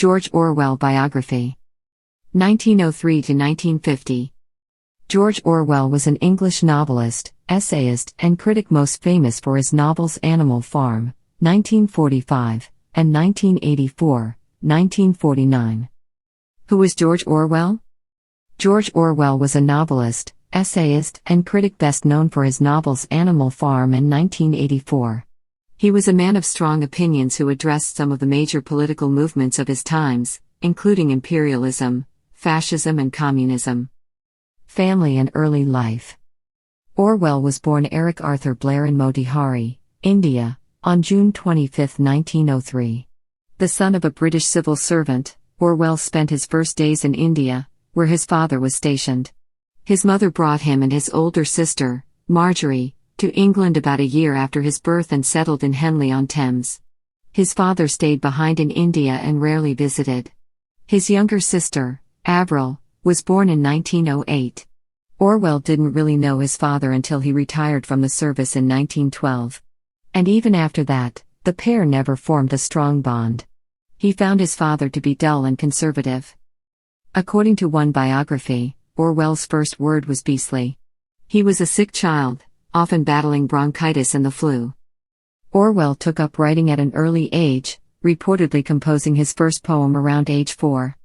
George Orwell Biography. 1903–1950. George Orwell was an English novelist, essayist, and critic most famous for his novels Animal Farm, 1945, and 1984, 1949. Who was George Orwell? George Orwell was a novelist, essayist, and critic best known for his novels Animal Farm and 1984. He was a man of strong opinions who addressed some of the major political movements of his times, including imperialism, fascism and communism. Family and early life. Orwell was born Eric Arthur Blair in Motihari, India, on June 25, 1903. The son of a British civil servant, Orwell spent his first days in India, where his father was stationed. His mother brought him and his older sister, Marjorie, to England about a year after his birth and settled in Henley-on-Thames. His father stayed behind in India and rarely visited. His younger sister, Avril, was born in 1908. Orwell didn't really know his father until he retired from the service in 1912. And even after that, the pair never formed a strong bond. He found his father to be dull and conservative. According to one biography, Orwell's first word was beastly. He was a sick child, often battling bronchitis and the flu. Orwell took up writing at an early age, reportedly composing his first poem around age 4.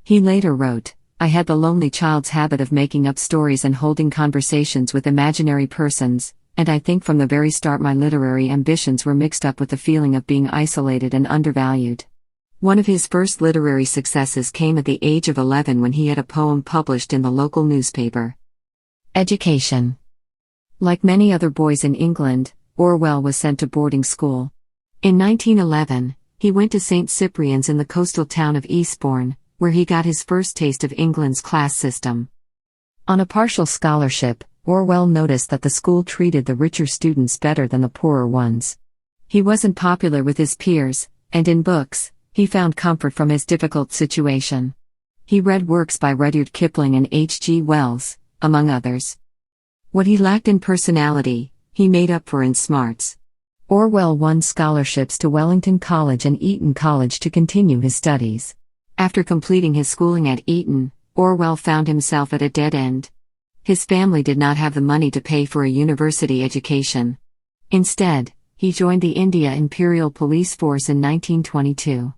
He later wrote, "I had the lonely child's habit of making up stories and holding conversations with imaginary persons, and I think from the very start my literary ambitions were mixed up with the feeling of being isolated and undervalued." One of his first literary successes came at the age of 11 when he had a poem published in the local newspaper. Education. Like many other boys in England, Orwell was sent to boarding school. In 1911, he went to St. Cyprian's in the coastal town of Eastbourne, where he got his first taste of England's class system. On a partial scholarship, Orwell noticed that the school treated the richer students better than the poorer ones. He wasn't popular with his peers, and in books, he found comfort from his difficult situation. He read works by Rudyard Kipling and H.G. Wells, among others. What he lacked in personality, he made up for in smarts. Orwell won scholarships to Wellington College and Eton College to continue his studies. After completing his schooling at Eton, Orwell found himself at a dead end. His family did not have the money to pay for a university education. Instead, he joined the India Imperial Police Force in 1922.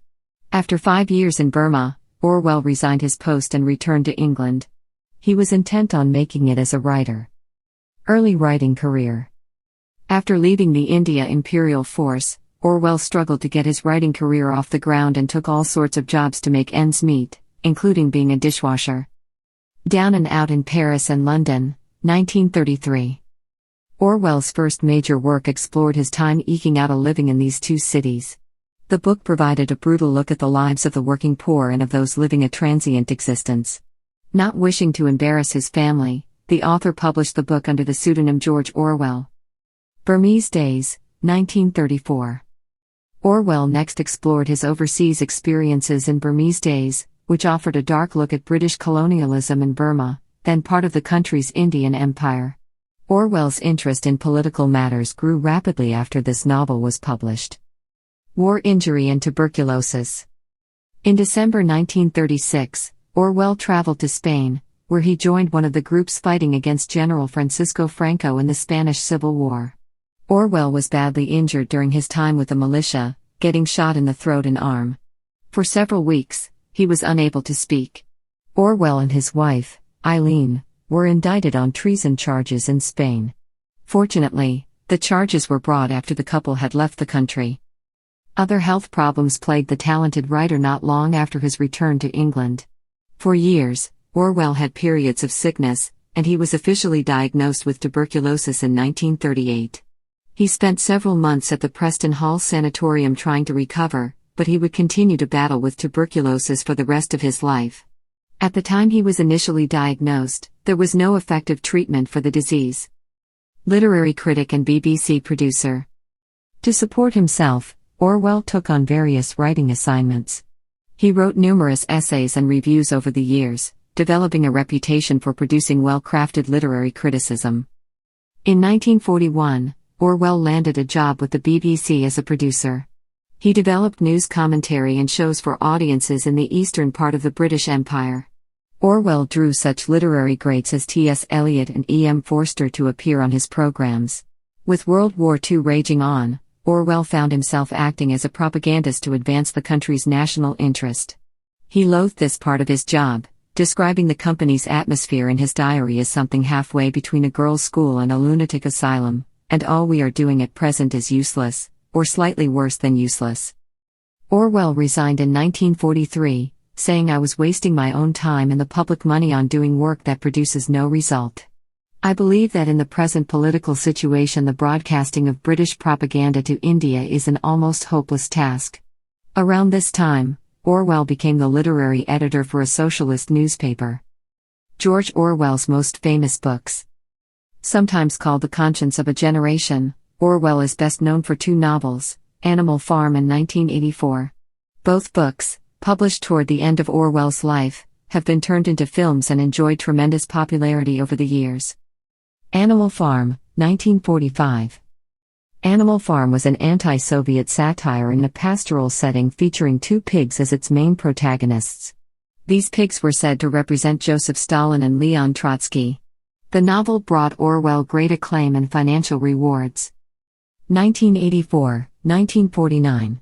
After 5 years in Burma, Orwell resigned his post and returned to England. He was intent on making it as a writer. Early writing career. After leaving the India Imperial Force, Orwell struggled to get his writing career off the ground and took all sorts of jobs to make ends meet, including being a dishwasher. Down and Out in Paris and London, 1933. Orwell's first major work explored his time eking out a living in these two cities. The book provided a brutal look at the lives of the working poor and of those living a transient existence. Not wishing to embarrass his family, the author published the book under the pseudonym George Orwell. Burmese Days, 1934. Orwell next explored his overseas experiences in Burmese Days, which offered a dark look at British colonialism in Burma, then part of the country's Indian Empire. Orwell's interest in political matters grew rapidly after this novel was published. War injury and tuberculosis. In December 1936, Orwell traveled to Spain, where he joined one of the groups fighting against General Francisco Franco in the Spanish Civil War. Orwell was badly injured during his time with the militia, getting shot in the throat and arm. For several weeks, he was unable to speak. Orwell and his wife, Eileen, were indicted on treason charges in Spain. Fortunately, the charges were brought after the couple had left the country. Other health problems plagued the talented writer not long after his return to England. For years, Orwell had periods of sickness, and he was officially diagnosed with tuberculosis in 1938. He spent several months at the Preston Hall Sanatorium trying to recover, but he would continue to battle with tuberculosis for the rest of his life. At the time he was initially diagnosed, there was no effective treatment for the disease. Literary critic and BBC producer. To support himself, Orwell took on various writing assignments. He wrote numerous essays and reviews over the years, developing a reputation for producing well-crafted literary criticism. In 1941, Orwell landed a job with the BBC as a producer. He developed news commentary and shows for audiences in the eastern part of the British Empire. Orwell drew such literary greats as T.S. Eliot and E.M. Forster to appear on his programs. With World War II raging on, Orwell found himself acting as a propagandist to advance the country's national interest. He loathed this part of his job, describing the company's atmosphere in his diary as something halfway between a girls' school and a lunatic asylum, and all we are doing at present is useless, or slightly worse than useless. Orwell resigned in 1943, saying, "I was wasting my own time and the public money on doing work that produces no result. I believe that in the present political situation the broadcasting of British propaganda to India is an almost hopeless task." Around this time, Orwell became the literary editor for a socialist newspaper. George Orwell's most famous books. Sometimes called the conscience of a generation, Orwell is best known for two novels, Animal Farm and 1984. Both books, published toward the end of Orwell's life, have been turned into films and enjoyed tremendous popularity over the years. Animal Farm, 1945. Animal Farm was an anti-Soviet satire in a pastoral setting featuring two pigs as its main protagonists. These pigs were said to represent Joseph Stalin and Leon Trotsky. The novel brought Orwell great acclaim and financial rewards. 1984, 1949.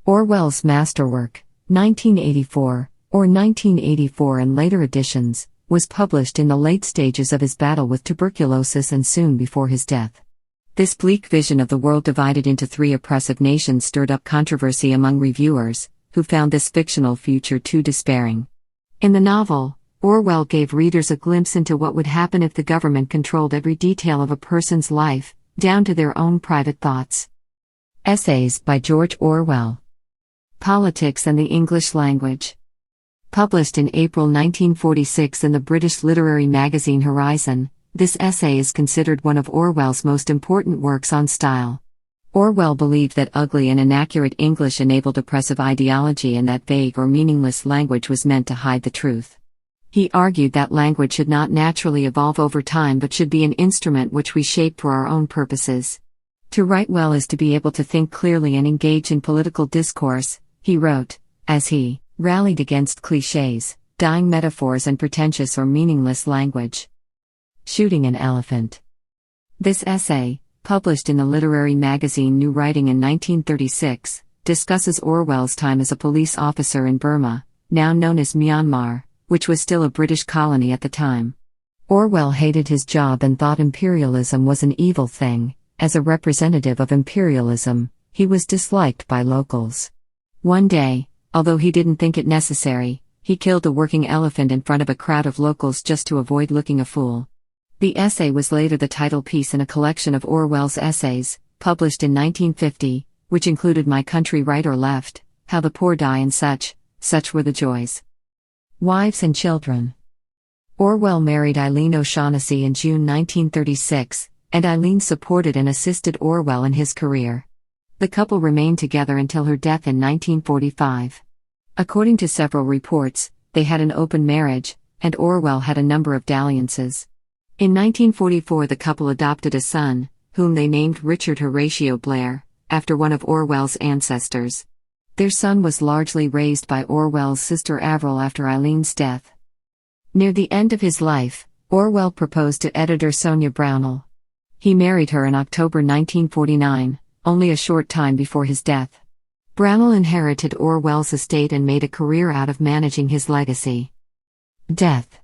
Orwell's masterwork, 1984, or 1984 and later editions, was published in the late stages of his battle with tuberculosis and soon before his death. This bleak vision of the world divided into three oppressive nations stirred up controversy among reviewers, who found this fictional future too despairing. In the novel, Orwell gave readers a glimpse into what would happen if the government controlled every detail of a person's life, down to their own private thoughts. Essays by George Orwell. Politics and the English Language. Published in April 1946 in the British literary magazine Horizon, this essay is considered one of Orwell's most important works on style. Orwell believed that ugly and inaccurate English enabled oppressive ideology and that vague or meaningless language was meant to hide the truth. He argued that language should not naturally evolve over time but should be an instrument which we shape for our own purposes. To write well is to be able to think clearly and engage in political discourse, he wrote, as he rallied against clichés, dying metaphors and pretentious or meaningless language. Shooting an Elephant. This essay, published in the literary magazine New Writing in 1936, discusses Orwell's time as a police officer in Burma, now known as Myanmar, which was still a British colony at the time. Orwell hated his job and thought imperialism was an evil thing. As a representative of imperialism, he was disliked by locals. One day, although he didn't think it necessary, he killed a working elephant in front of a crowd of locals just to avoid looking a fool. The essay was later the title piece in a collection of Orwell's essays, published in 1950, which included My Country Right or Left, How the Poor Die and such were the joys. Wives and Children. Orwell married Eileen O'Shaughnessy in June 1936, and Eileen supported and assisted Orwell in his career. The couple remained together until her death in 1945. According to several reports, they had an open marriage, and Orwell had a number of dalliances. In 1944 the couple adopted a son, whom they named Richard Horatio Blair, after one of Orwell's ancestors. Their son was largely raised by Orwell's sister Avril after Eileen's death. Near the end of his life, Orwell proposed to editor Sonia Brownell. He married her in October 1949, only a short time before his death. Brownell inherited Orwell's estate and made a career out of managing his legacy. Death.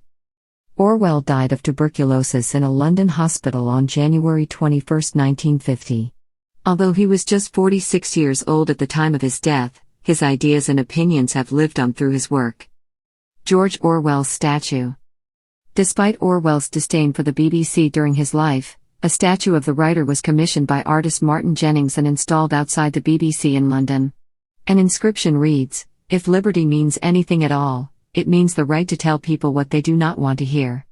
Orwell died of tuberculosis in a London hospital on January 21, 1950. Although he was just 46 years old at the time of his death, his ideas and opinions have lived on through his work. George Orwell's statue. Despite Orwell's disdain for the BBC during his life, a statue of the writer was commissioned by artist Martin Jennings and installed outside the BBC in London. An inscription reads, "If liberty means anything at all, it means the right to tell people what they do not want to hear."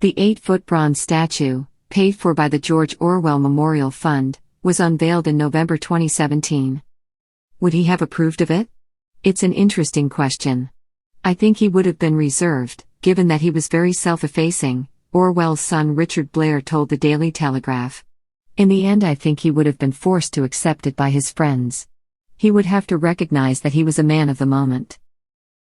The 8-foot bronze statue, paid for by the George Orwell Memorial Fund, was unveiled in November 2017. Would he have approved of it? It's an interesting question. I think he would have been reserved, given that he was very self-effacing, Orwell's son Richard Blair told the Daily Telegraph. In the end I think he would have been forced to accept it by his friends. He would have to recognize that he was a man of the moment.